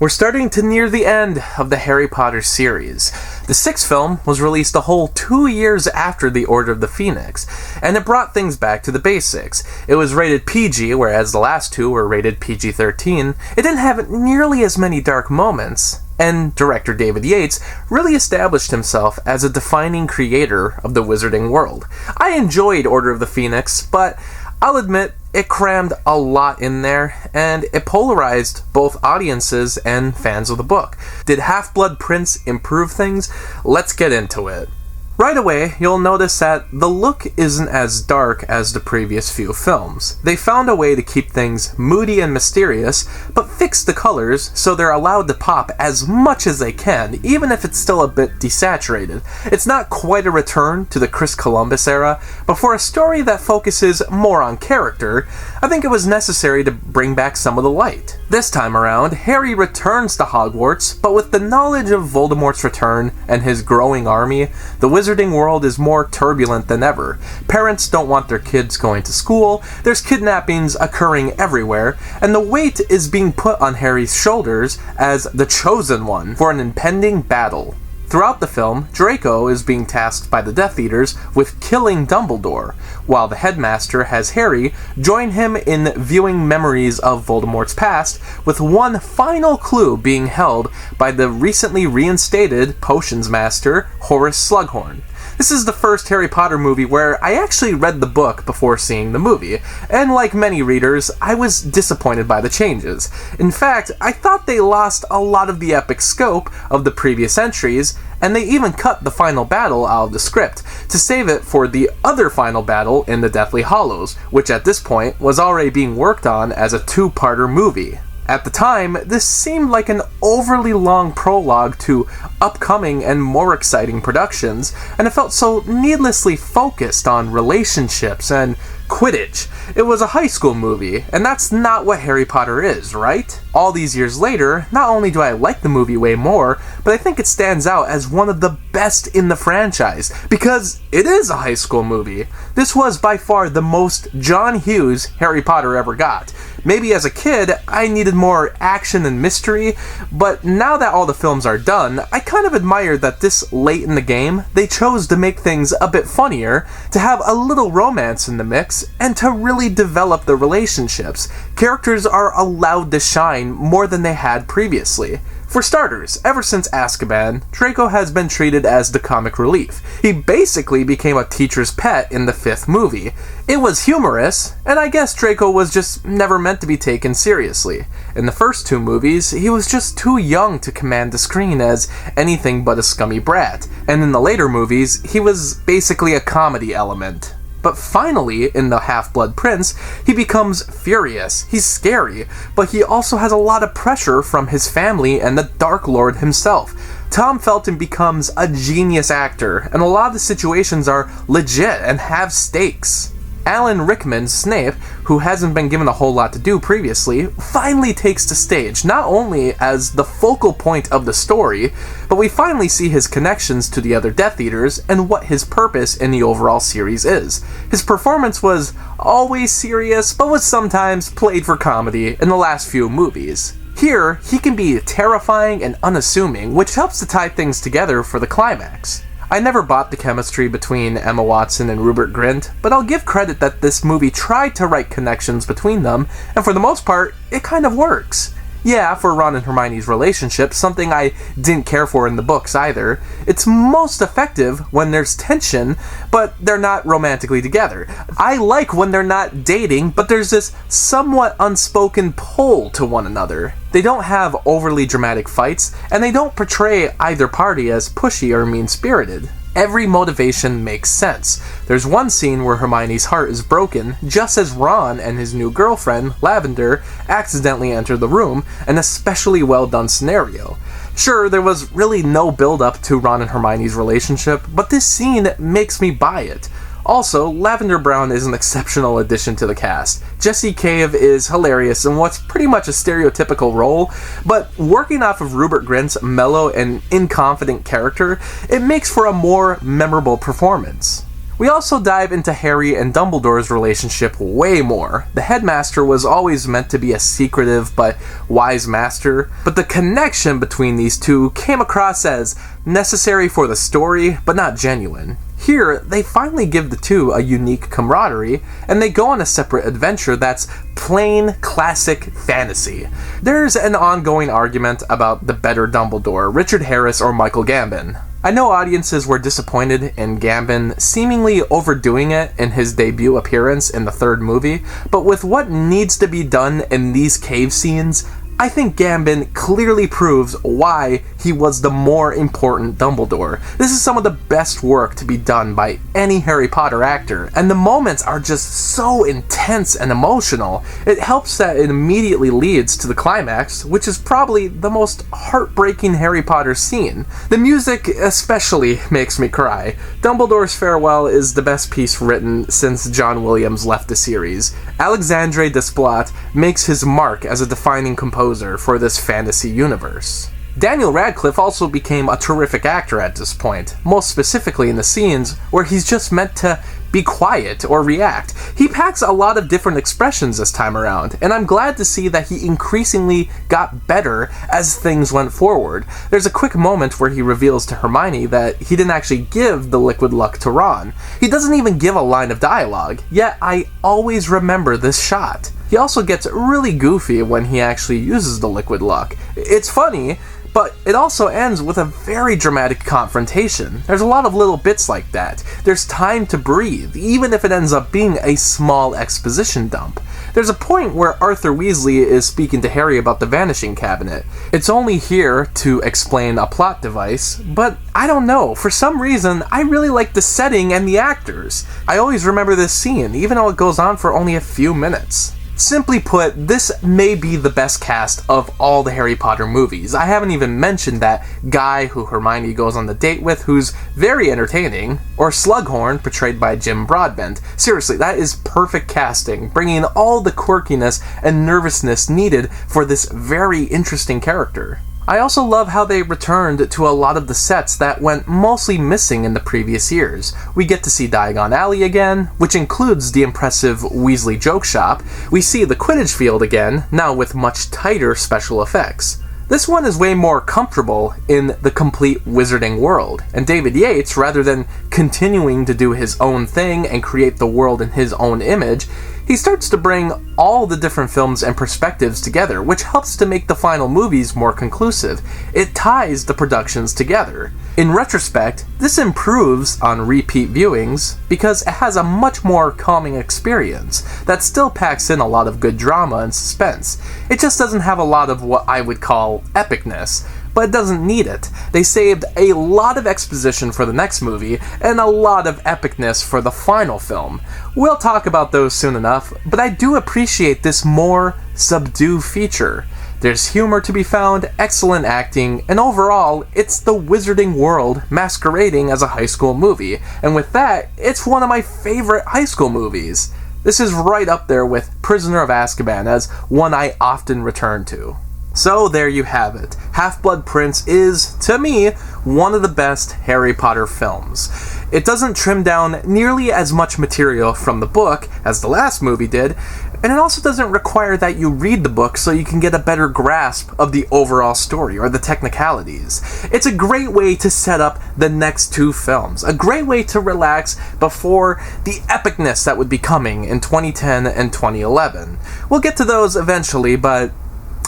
We're starting to near the end of the Harry Potter series. The sixth film was released a whole 2 years after the Order of the Phoenix, and it brought things back to the basics. It was rated PG, whereas the last two were rated PG-13. It didn't have nearly as many dark moments, and director David Yates really established himself as a defining creator of the wizarding world. I enjoyed Order of the Phoenix, but I'll admit, it crammed a lot in there, and it polarized both audiences and fans of the book. Did Half-Blood Prince improve things? Let's get into it. Right away, you'll notice that the look isn't as dark as the previous few films. They found a way to keep things moody and mysterious, but fix the colors so they're allowed to pop as much as they can, even if it's still a bit desaturated. It's not quite a return to the Chris Columbus era, but for a story that focuses more on character, I think it was necessary to bring back some of the light. This time around, Harry returns to Hogwarts, but with the knowledge of Voldemort's return and his growing army, the wizarding world is more turbulent than ever. Parents don't want their kids going to school, there's kidnappings occurring everywhere, and the weight is being put on Harry's shoulders as the chosen one for an impending battle. Throughout the film, Draco is being tasked by the Death Eaters with killing Dumbledore, while the headmaster has Harry join him in viewing memories of Voldemort's past, with one final clue being held by the recently reinstated Potions Master, Horace Slughorn. This is the first Harry Potter movie where I actually read the book before seeing the movie, and like many readers, I was disappointed by the changes. In fact, I thought they lost a lot of the epic scope of the previous entries, and they even cut the final battle out of the script to save it for the other final battle in the Deathly Hallows, which at this point was already being worked on as a two-parter movie. At the time, this seemed like an overly long prologue to upcoming and more exciting productions, and it felt so needlessly focused on relationships and Quidditch. It was a high school movie, and that's not what Harry Potter is, right? All these years later, not only do I like the movie way more, but I think it stands out as one of the best in the franchise, because it is a high school movie. This was by far the most John Hughes Harry Potter ever got. Maybe as a kid, I needed more action and mystery, but now that all the films are done, I kind of admire that this late in the game, they chose to make things a bit funnier, to have a little romance in the mix, and to really develop the relationships. Characters are allowed to shine more than they had previously. For starters, ever since Azkaban, Draco has been treated as the comic relief. He basically became a teacher's pet in the fifth movie. It was humorous, and I guess Draco was just never meant to be taken seriously. In the first two movies, he was just too young to command the screen as anything but a scummy brat, and in the later movies, he was basically a comedy element. But finally, in the Half-Blood Prince, he becomes furious. He's scary, but he also has a lot of pressure from his family and the Dark Lord himself. Tom Felton becomes a genius actor, and a lot of the situations are legit and have stakes. Alan Rickman's Snape, who hasn't been given a whole lot to do previously, finally takes the stage, not only as the focal point of the story, but we finally see his connections to the other Death Eaters and what his purpose in the overall series is. His performance was always serious, but was sometimes played for comedy in the last few movies. Here, he can be terrifying and unassuming, which helps to tie things together for the climax. I never bought the chemistry between Emma Watson and Rupert Grint, but I'll give credit that this movie tried to write connections between them, and for the most part, it kind of works. Yeah, for Ron and Hermione's relationship, something I didn't care for in the books either. It's most effective when there's tension, but they're not romantically together. I like when they're not dating, but there's this somewhat unspoken pull to one another. They don't have overly dramatic fights, and they don't portray either party as pushy or mean-spirited. Every motivation makes sense. There's one scene where Hermione's heart is broken just as Ron and his new girlfriend, Lavender, accidentally enter the room, an especially well done scenario. Sure, there was really no build-up to Ron and Hermione's relationship, but this scene makes me buy it. Also, Lavender Brown is an exceptional addition to the cast. Jessie Cave is hilarious in what's pretty much a stereotypical role, but working off of Rupert Grint's mellow and inconfident character, it makes for a more memorable performance. We also dive into Harry and Dumbledore's relationship way more. The headmaster was always meant to be a secretive but wise master, but the connection between these two came across as necessary for the story, but not genuine. Here, they finally give the two a unique camaraderie, and they go on a separate adventure that's plain, classic fantasy. There's an ongoing argument about the better Dumbledore, Richard Harris or Michael Gambon. I know audiences were disappointed in Gambon seemingly overdoing it in his debut appearance in the third movie, but with what needs to be done in these cave scenes, I think Gambon clearly proves why he was the more important Dumbledore. This is some of the best work to be done by any Harry Potter actor, and the moments are just so intense and emotional. It helps that it immediately leads to the climax, which is probably the most heartbreaking Harry Potter scene. The music especially makes me cry. Dumbledore's Farewell is the best piece written since John Williams left the series. Alexandre Desplat makes his mark as a defining composer for this fantasy universe. Daniel Radcliffe also became a terrific actor at this point, most specifically in the scenes where he's just meant to be quiet or react. He packs a lot of different expressions this time around, and I'm glad to see that he increasingly got better as things went forward. There's a quick moment where he reveals to Hermione that he didn't actually give the liquid luck to Ron. He doesn't even give a line of dialogue, yet I always remember this shot. He also gets really goofy when he actually uses the liquid luck. It's funny, but it also ends with a very dramatic confrontation. There's a lot of little bits like that. There's time to breathe, even if it ends up being a small exposition dump. There's a point where Arthur Weasley is speaking to Harry about the Vanishing Cabinet. It's only here to explain a plot device, but I don't know. For some reason, I really like the setting and the actors. I always remember this scene, even though it goes on for only a few minutes. Simply put, this may be the best cast of all the Harry Potter movies. I haven't even mentioned that guy who Hermione goes on the date with, who's very entertaining, or Slughorn, portrayed by Jim Broadbent. Seriously, that is perfect casting, bringing all the quirkiness and nervousness needed for this very interesting character. I also love how they returned to a lot of the sets that went mostly missing in the previous years. We get to see Diagon Alley again, which includes the impressive Weasley Joke Shop. We see the Quidditch field again, now with much tighter special effects. This one is way more comfortable in the complete wizarding world, and David Yates, rather than continuing to do his own thing and create the world in his own image, he starts to bring all the different films and perspectives together, which helps to make the final movies more conclusive. It ties the productions together. In retrospect, this improves on repeat viewings because it has a much more calming experience that still packs in a lot of good drama and suspense. It just doesn't have a lot of what I would call epicness, but it doesn't need it. They saved a lot of exposition for the next movie and a lot of epicness for the final film. We'll talk about those soon enough, but I do appreciate this more subdued feature. There's humor to be found, excellent acting, and overall, it's the wizarding world masquerading as a high school movie, and with that, it's one of my favorite high school movies. This is right up there with Prisoner of Azkaban as one I often return to. So there you have it. Half-Blood Prince is, to me, one of the best Harry Potter films. It doesn't trim down nearly as much material from the book as the last movie did, and it also doesn't require that you read the book so you can get a better grasp of the overall story or the technicalities. It's a great way to set up the next two films, a great way to relax before the epicness that would be coming in 2010 and 2011. We'll get to those eventually, but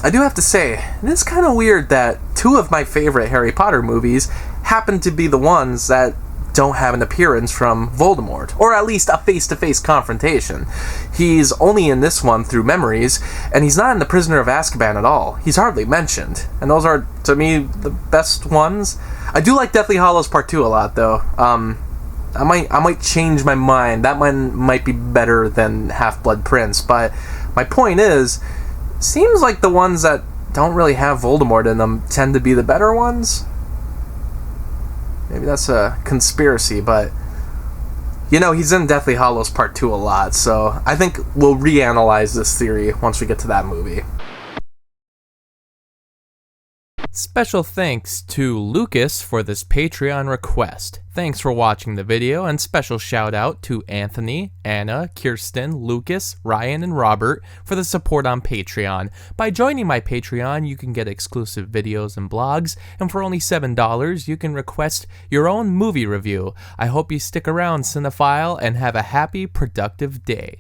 I do have to say, it is kind of weird that two of my favorite Harry Potter movies happen to be the ones that don't have an appearance from Voldemort, or at least a face-to-face confrontation. He's only in this one through memories, and he's not in The Prisoner of Azkaban at all. He's hardly mentioned, and those are, to me, the best ones. I do like Deathly Hallows Part 2 a lot, though. I might change my mind. That one might be better than Half-Blood Prince, but my point is, seems like the ones that don't really have Voldemort in them tend to be the better ones. Maybe that's a conspiracy, but he's in Deathly Hallows Part 2 a lot, so I think we'll reanalyze this theory once we get to that movie. Special thanks to Lukas for this Patreon request. Thanks for watching the video, and special shout out to Anthony, Anna, Kirsten, Lukas, Ryan, and Robert for the support on Patreon. By joining my Patreon, you can get exclusive videos and blogs, and for only $7, you can request your own movie review. I hope you stick around, cinephile, and have a happy, productive day.